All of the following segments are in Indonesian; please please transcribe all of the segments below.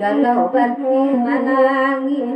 Kalau batin menangis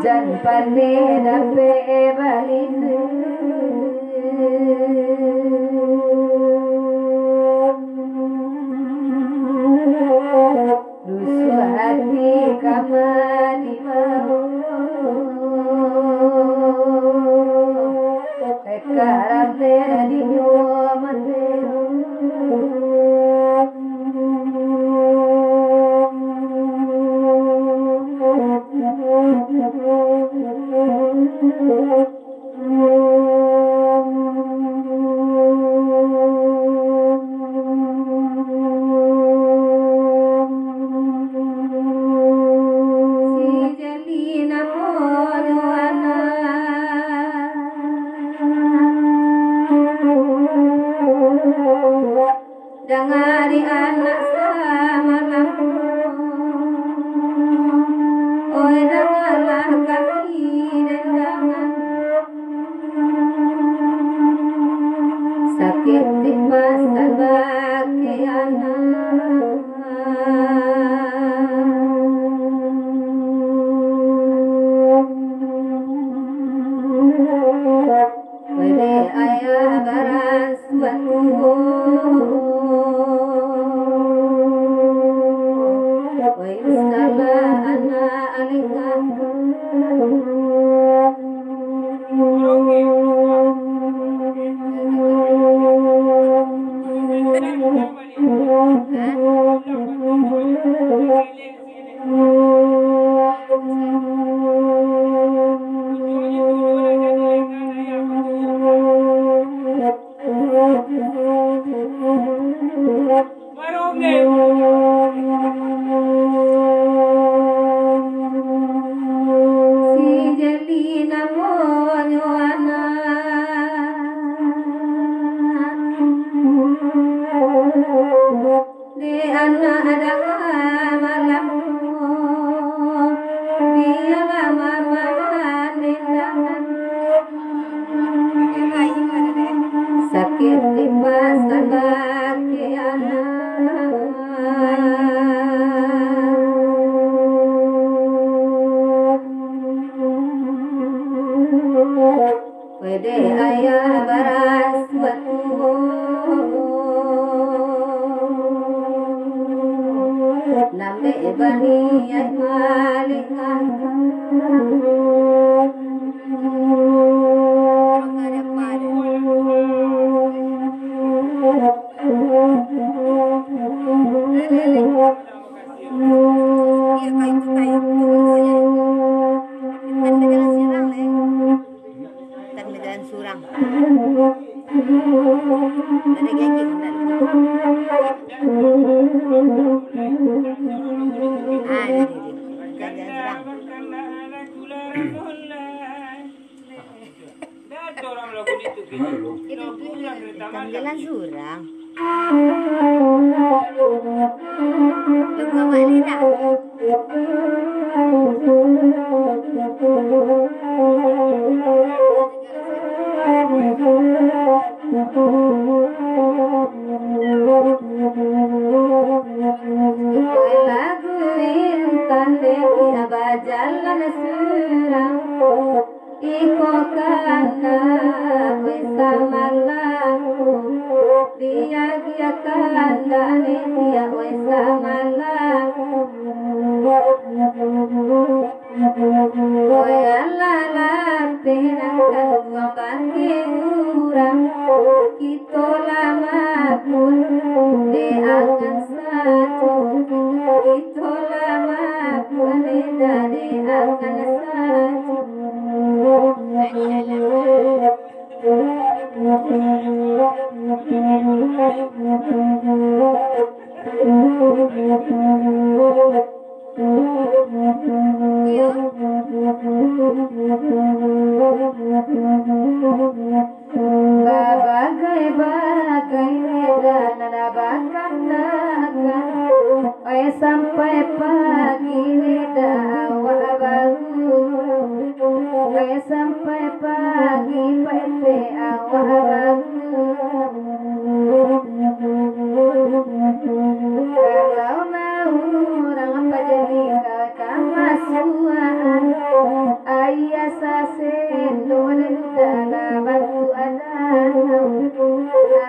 hujan pandai dapat balik dusu hati kamar di bawah sekarang tadi nyoman dengari anak samalammu. Oi dengarlah kami dendangan, sakit timpasan bagi anak. Wede ayah baras suatu, wei ustala anak alingah. Sakit timpasan bagi anak. Wede ayah baras suatu, nambe bani ay malingah. Jalan surang. Lagu intan dewi abajalan surang, iko kana wesa malaku, dia kana dia wesa malaku. Oi alala penang kadua bagi urang, kita lama pun de akan satu, kita lama pun de akan satu. Bagai medan nabakan nakan, oi sampai pagi neda baru, oi sampai pagi pete awal baru. Kalau mau orang apa jadi kakak masuan, ayah sasen dole dana bantu ada,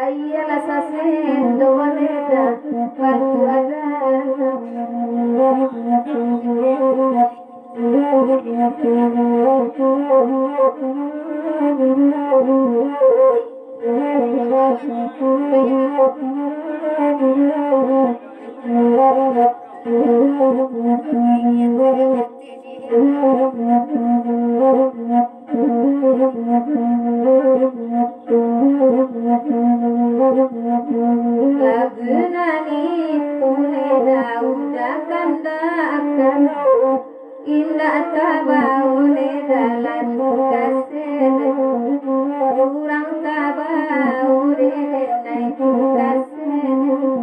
ayah la sasen dole dana bantu ada. Lagunan itu udah kandakan, indah tabaune dalan kasen kurang tabaune nai kasen